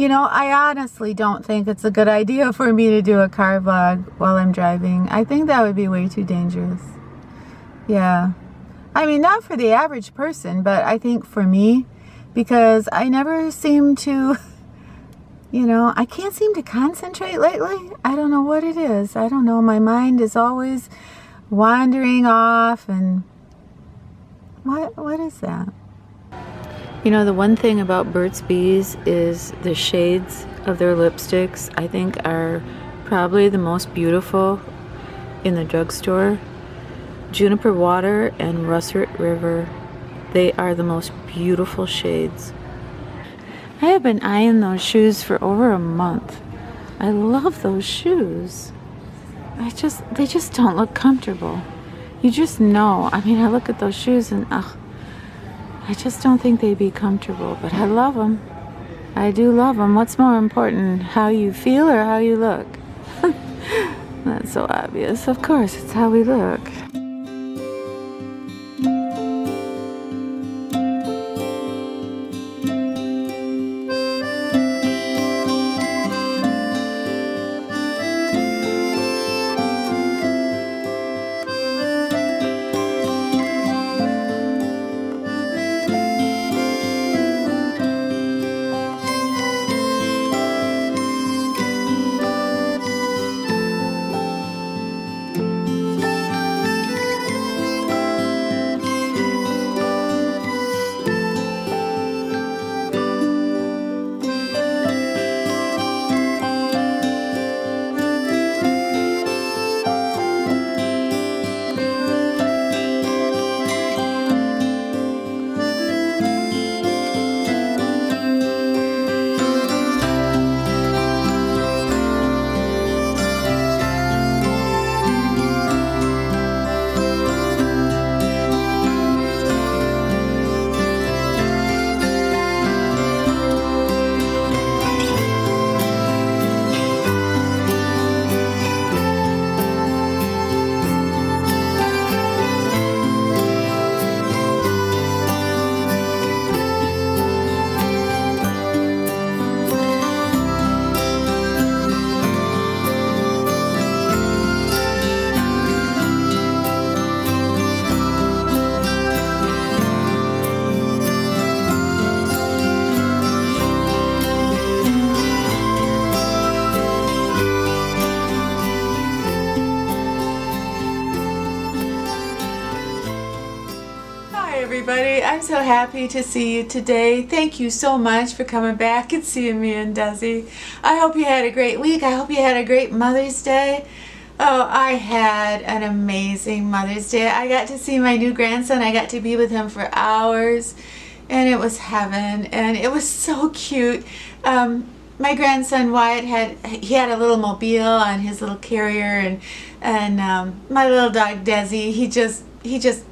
You know, I honestly don't think it's a good idea for me to do a car vlog while I'm driving. I think that would be way too dangerous. Yeah. I mean, not for the average person, but I think for me, because I never seem to, you know, I can't seem to concentrate lately. I don't know what it is. I don't know. My mind is always wandering off, and what is that? You know, the one thing about Burt's Bees is the shades of their lipsticks, I think, are probably the most beautiful in the drugstore. Juniper Water and Russet River, they are the most beautiful shades. I have been eyeing those shoes for over a month. I love those shoes. They just don't look comfortable. You just know. I mean, I look at those shoes and I just don't think they'd be comfortable, but I love them. I do love them. What's more important, how you feel or how you look? That's so obvious. Of course, it's how we look. Everybody, I'm so happy to see you today. Thank you so much for coming back and seeing me and Desi. I hope you had a great week. I hope you had a great Mother's Day. Oh, I had an amazing Mother's Day. I got to see my new grandson. I got to be with him for hours, and it was heaven, and it was so cute. My grandson Wyatt had a little mobile on his little carrier, and my little dog Desi, he just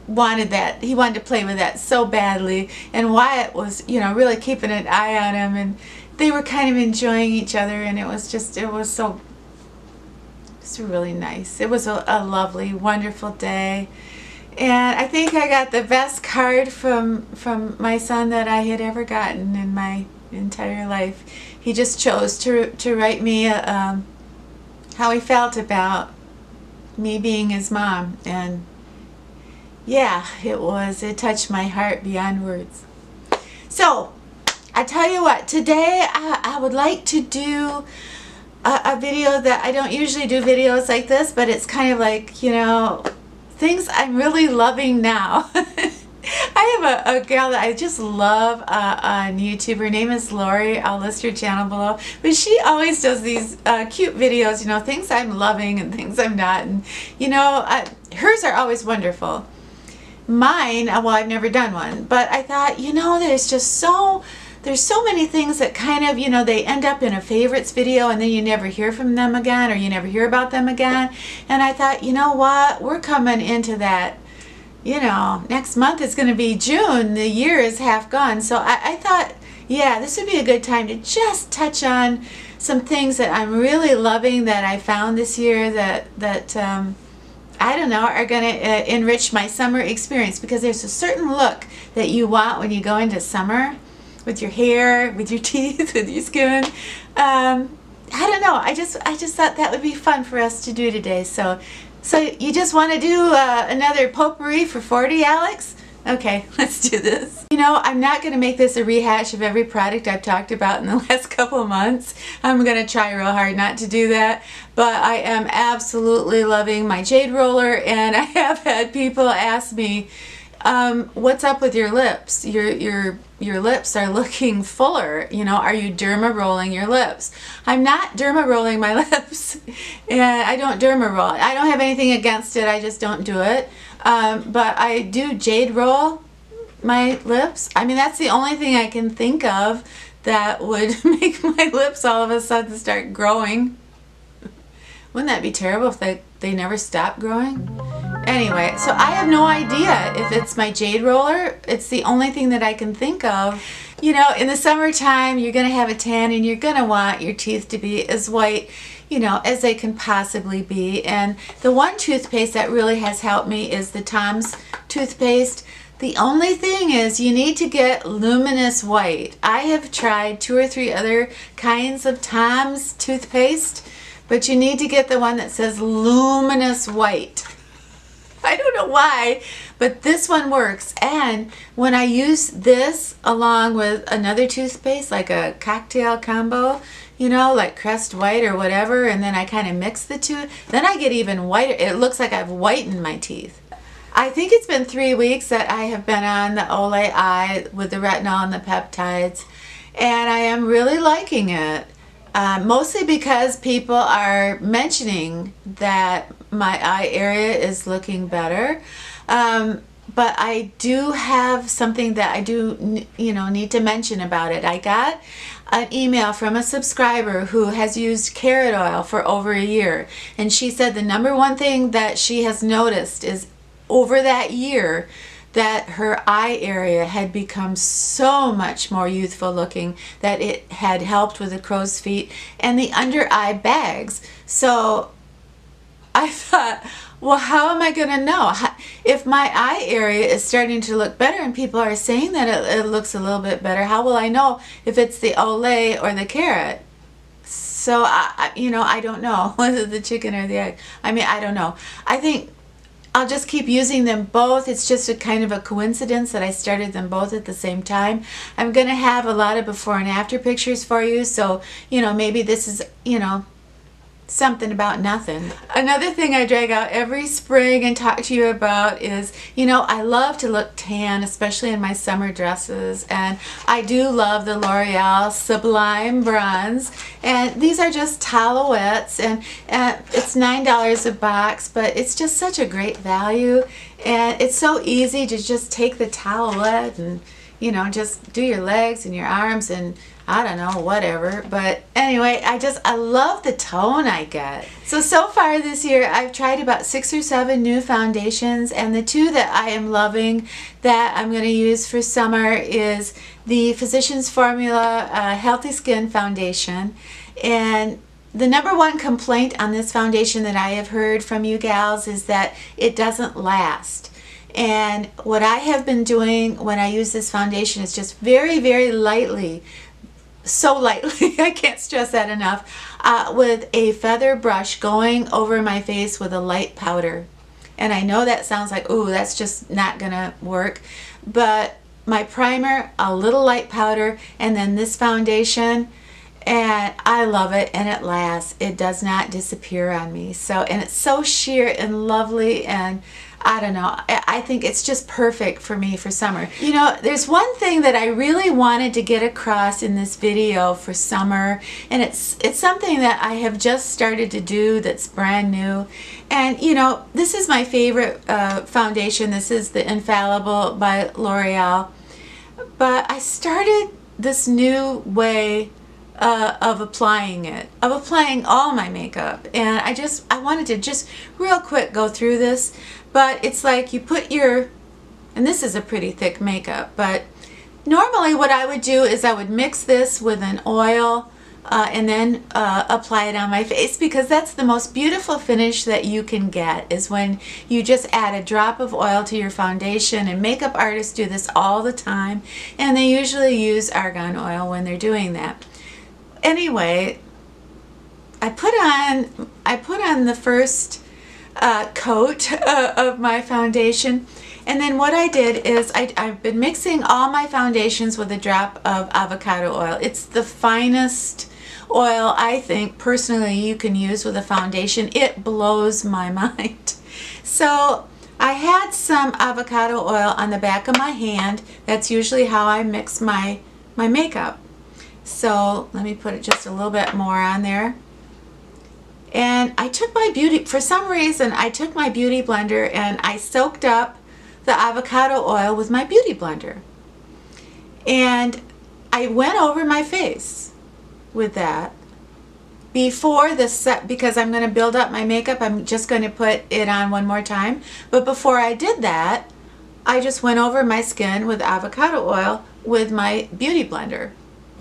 wanted that. He wanted to play with that so badly, and Wyatt was, you know, really keeping an eye on him, and they were kind of enjoying each other, and it was really nice. It was a lovely, wonderful day, and I think I got the best card from my son that I had ever gotten in my entire life. He just chose to write me how he felt about me being his mom, and yeah, it touched my heart beyond words. So I tell you what, today I would like to do a video that I don't usually do videos like this, but it's kind of like, you know, things I'm really loving now. I have a girl that I just love on YouTube. Her name is Lori. I'll list her channel below. But she always does these cute videos, you know, things I'm loving and things I'm not. And, you know, hers are always wonderful. Mine, well, I've never done one. But I thought, you know, there's so many things that kind of, you know, they end up in a favorites video and then you never hear from them again, or you never hear about them again. And I thought, you know what, we're coming into that, you know, next month is going to be June. The year is half gone. So I thought, yeah, this would be a good time to just touch on some things that I'm really loving that I found this year that I don't know, are going to enrich my summer experience, because there's a certain look that you want when you go into summer. with your hair, with your teeth, with your skin. I don't know. I just thought that would be fun for us to do today. So you just want to do another potpourri for 40, Alex? Okay, let's do this. You know, I'm not going to make this a rehash of every product I've talked about in the last couple of months. I'm going to try real hard not to do that. But I am absolutely loving my jade roller, and I have had people ask me, what's up with your lips? Your lips are looking fuller. You know, are you derma rolling your lips? I'm not derma rolling my lips, and I don't derma roll. I don't have anything against it. I just don't do it. But I do jade roll my lips. I mean, that's the only thing I can think of that would make my lips all of a sudden start growing. Wouldn't that be terrible if they never stop growing? Anyway, so I have no idea if it's my jade roller. It's the only thing that I can think of. You know, in the summertime, you're going to have a tan and you're going to want your teeth to be as white, you know, as they can possibly be. And the one toothpaste that really has helped me is the Tom's toothpaste. The only thing is you need to get luminous white. I have tried 2 or 3 other kinds of Tom's toothpaste, but you need to get the one that says luminous white. I don't know why, but this one works. And when I use this along with another toothpaste, like a cocktail combo, you know, like Crest White or whatever, and then I kind of mix the two, then I get even whiter. It looks like I've whitened my teeth. I think it's been 3 weeks that I have been on the Olay Eye with the retinol and the peptides, and I am really liking it. Mostly because people are mentioning that my eye area is looking better. But I do have something that I do, you know, need to mention about it. I got an email from a subscriber who has used carrot oil for over a year. And she said the number one thing that she has noticed is over that year that her eye area had become so much more youthful looking, that it had helped with the crow's feet and the under eye bags. So I thought, well, how am I going to know? If my eye area is starting to look better and people are saying that it looks a little bit better, how will I know if it's the Olay or the carrot? So, you know, I don't know whether the chicken or the egg. I mean, I don't know. I think I'll just keep using them both. It's just a kind of a coincidence that I started them both at the same time. I'm going to have a lot of before and after pictures for you, so, you know, maybe this is, you know, something about nothing. Another thing I drag out every spring and talk to you about is, you know, I love to look tan, especially in my summer dresses, and I do love the L'Oreal Sublime Bronze, and these are just towelettes, and it's $9 a box, but it's just such a great value, and it's so easy to just take the towelette and, you know, just do your legs and your arms and I don't know, whatever. But anyway, I love the tone I get. So far this year, I've tried about 6 or 7 new foundations, and the 2 that I am loving that I'm going to use for summer is the Physicians Formula Healthy Skin Foundation. And the number one complaint on this foundation that I have heard from you gals is that it doesn't last. And what I have been doing when I use this foundation is just very, very lightly, so lightly, I can't stress that enough, with a feather brush going over my face with a light powder. And I know that sounds like, ooh, that's just not gonna work, but my primer, a little light powder, and then this foundation, and I love it, and it lasts. It does not disappear on me. So, and it's so sheer and lovely, and I don't know, I think it's just perfect for me for summer. You know, there's one thing that I really wanted to get across in this video for summer, and it's something that I have just started to do that's brand new. And you know, this is my favorite foundation. This is the Infallible by L'Oreal. But I started this new way of applying all my makeup, and I wanted to just real quick go through this. But it's like you put your, and this is a pretty thick makeup, but normally what I would do is I would mix this with an oil and then apply it on my face, because that's the most beautiful finish that you can get, is when you just add a drop of oil to your foundation. And makeup artists do this all the time, and they usually use argan oil when they're doing that. Anyway, I put on the first coat of my foundation, and then what I did is I've been mixing all my foundations with a drop of avocado oil. It's the finest oil, I think, personally, you can use with a foundation. It blows my mind. So I had some avocado oil on the back of my hand. That's usually how I mix my makeup. So let me put it just a little bit more on there. And I took my for some reason, I took my beauty blender and I soaked up the avocado oil with my beauty blender. And I went over my face with that before the set, because I'm going to build up my makeup. I'm just going to put it on one more time. But before I did that, I just went over my skin with avocado oil with my beauty blender.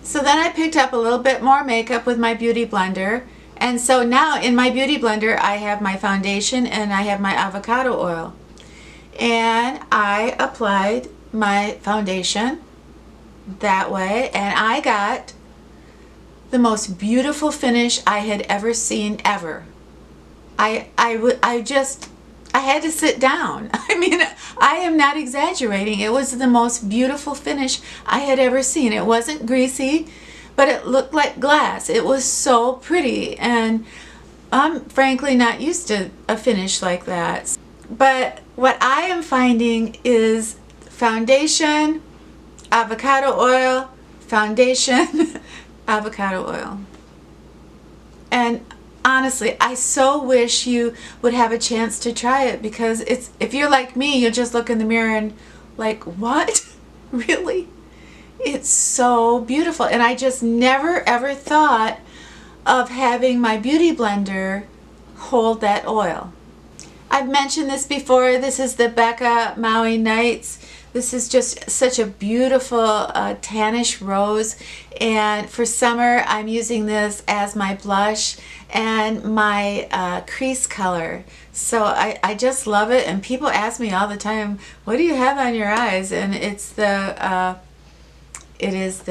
So then I picked up a little bit more makeup with my beauty blender. And so now in my beauty blender, I have my foundation and I have my avocado oil. And I applied my foundation that way, and I got the most beautiful finish I had ever seen, ever. I had to sit down. I mean, I am not exaggerating. It was the most beautiful finish I had ever seen. It wasn't greasy, but it looked like glass. It was so pretty, and I'm frankly not used to a finish like that. But what I am finding is foundation, avocado oil, foundation, avocado oil. And honestly, I so wish you would have a chance to try it, because if you're like me, you'll just look in the mirror and like, what? Really? It's so beautiful. And I just never ever thought of having my beauty blender hold that oil. I've mentioned this before. This is the Becca Maui Nights. This is just such a beautiful tannish rose, and for summer I'm using this as my blush and my crease color. So I just love it, and people ask me all the time, what do you have on your eyes? And it is the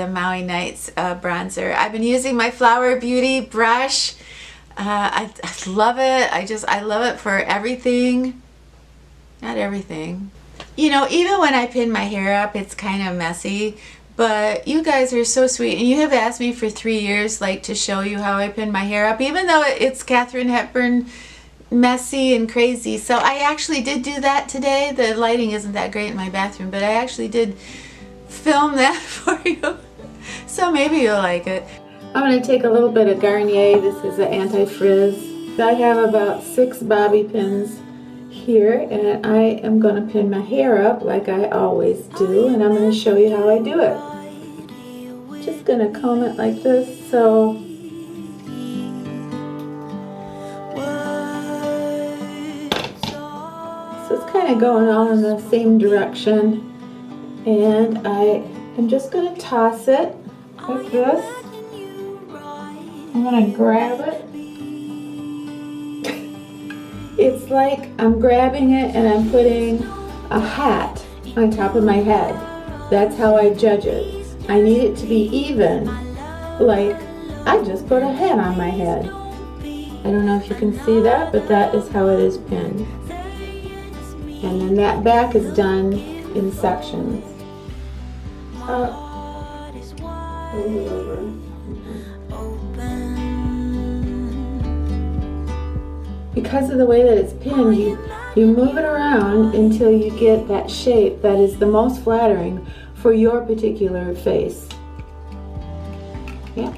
Maui Nights bronzer. I've been using my Flower Beauty brush. I love it. I love it for everything. Not everything. You know, even when I pin my hair up, it's kind of messy, but you guys are so sweet, and you have asked me for 3 years, like, to show you how I pin my hair up, even though it's Katharine Hepburn messy and crazy. So I actually did do that today. The lighting isn't that great in my bathroom, but I actually did film that for you. So maybe you'll like it. I'm going to take a little bit of Garnier. This is an anti-frizz. I have about 6 bobby pins here, and I am going to pin my hair up like I always do, and I'm going to show you how I do it. Just going to comb it like this, so it's kind of going all in the same direction, and I am just going to toss it like this. I'm going to grab it. It's like I'm grabbing it and I'm putting a hat on top of my head. That's how I judge it. I need it to be even, like I just put a hat on my head. I don't know if you can see that, but that is how it is pinned. And then that back is done in sections. Up, over. Because of the way that it's pinned, you move it around until you get that shape that is the most flattering for your particular face. Yeah.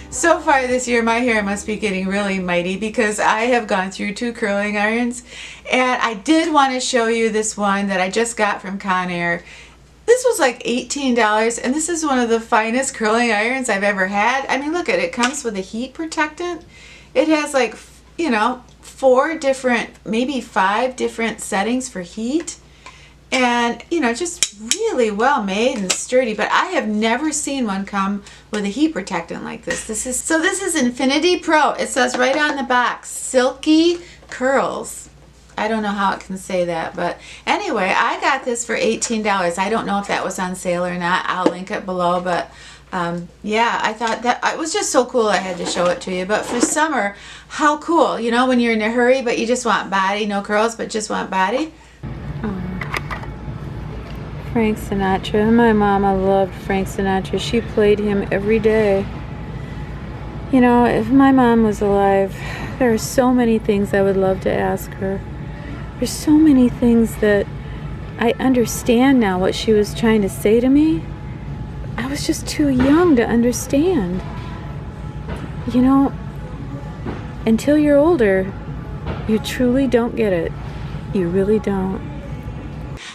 So far this year, my hair must be getting really mighty, because I have gone through 2 curling irons, and I did want to show you this one that I just got from Conair. This was like $18, and this is one of the finest curling irons I've ever had. I mean, look at it. It comes with a heat protectant. It has, like, you know, 4 different, maybe 5 different settings for heat. And, you know, just really well made and sturdy. But I have never seen one come with a heat protectant like this. This is Infinity Pro. It says right on the box, silky curls. I don't know how it can say that, but anyway, I got this for $18. I don't know if that was on sale or not. I'll link it below, but yeah, I thought that it was just so cool I had to show it to you. But for summer, how cool, you know, when you're in a hurry but you just want body, no curls but just want body. Frank Sinatra. My mama loved Frank Sinatra. She played him every day. You know, if my mom was alive, there are so many things I would love to ask her. There's so many things that I understand now what she was trying to say to me. I was just too young to understand. You know, until you're older, you truly don't get it. You really don't.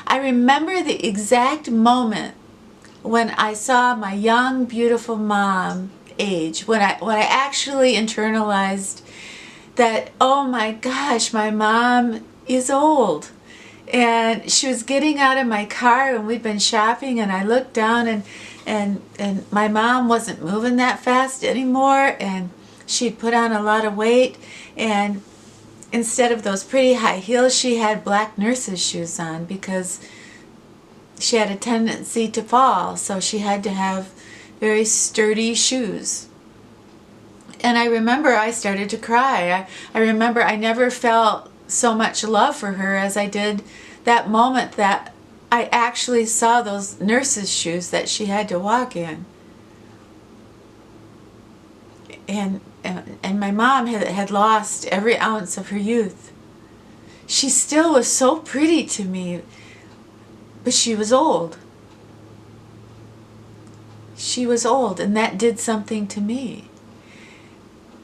I remember the exact moment when I saw my young, beautiful mom age, when I actually internalized that, oh my gosh, my mom is old. And she was getting out of my car and we'd been shopping, and I looked down and my mom wasn't moving that fast anymore, and she'd put on a lot of weight, and instead of those pretty high heels, she had black nurse's shoes on because she had a tendency to fall, so she had to have very sturdy shoes. And I remember I started to cry. I remember I never felt so much love for her as I did that moment that I actually saw those nurse's shoes that she had to walk in. And my mom had lost every ounce of her youth. She still was so pretty to me, but she was old. She was old, and that did something to me.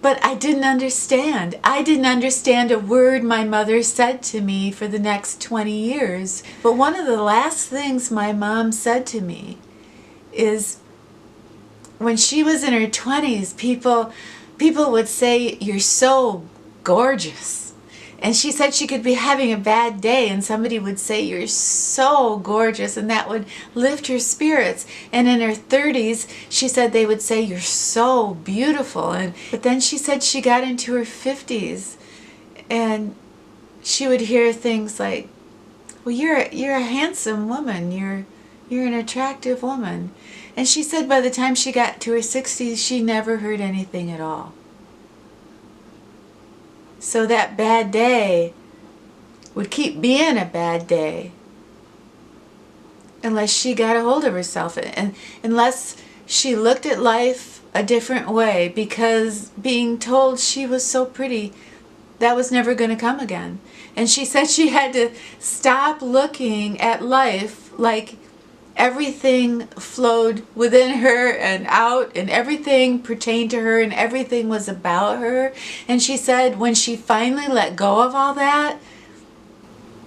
But I didn't understand. I didn't understand a word my mother said to me for the next 20 years. But one of the last things my mom said to me is, when she was in her 20s, people would say, "You're so gorgeous." And she said she could be having a bad day and somebody would say, "You're so gorgeous," and that would lift her spirits. And in her 30s, she said they would say, "You're so beautiful." But then she said she got into her 50s and she would hear things like, "Well, you're a handsome woman. You're an attractive woman." And she said by the time she got to her 60s, she never heard anything at all. So that bad day would keep being a bad day unless she got a hold of herself, and unless she looked at life a different way, because being told she was so pretty, that was never going to come again. And she said she had to stop looking at life like everything flowed within her and out, and everything pertained to her, and everything was about her. And she said when she finally let go of all that,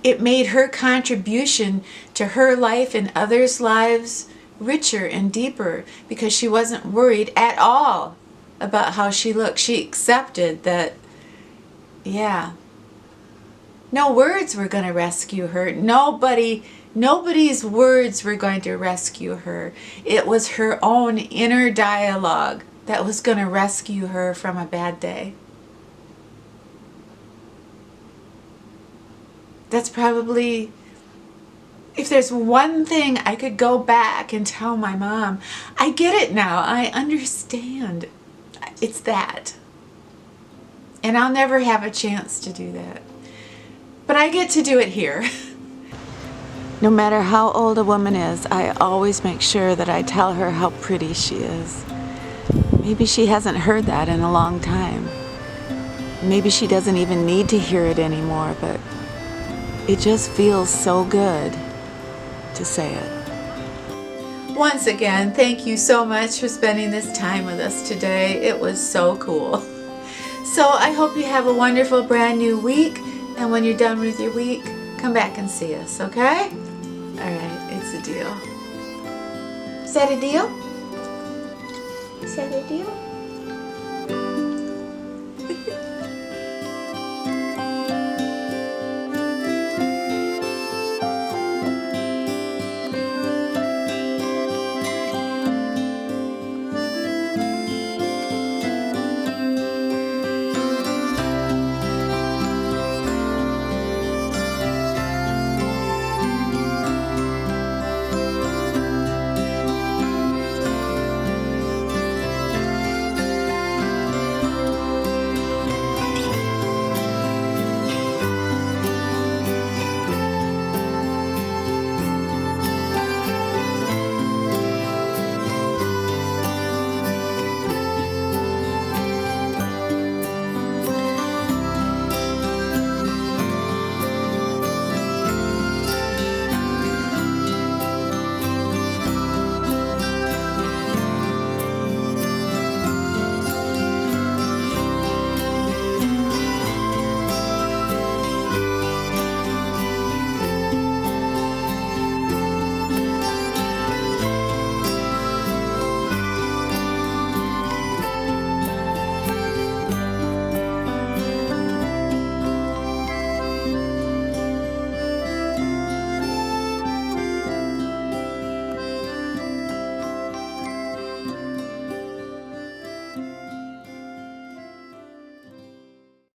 it made her contribution to her life and others' lives richer and deeper, because she wasn't worried at all about how she looked. She accepted that, yeah, no words were going to rescue her. Nobody's words were going to rescue her. It was her own inner dialogue that was going to rescue her from a bad day. That's probably, if there's one thing I could go back and tell my mom, I get it now. I understand. It's that. And I'll never have a chance to do that. But I get to do it here. No matter how old a woman is, I always make sure that I tell her how pretty she is. Maybe she hasn't heard that in a long time. Maybe she doesn't even need to hear it anymore, but it just feels so good to say it. Once again, thank you so much for spending this time with us today. It was so cool. So I hope you have a wonderful brand new week, and when you're done with your week, come back and see us, okay? All right, it's a deal. Is that a deal? Is that a deal?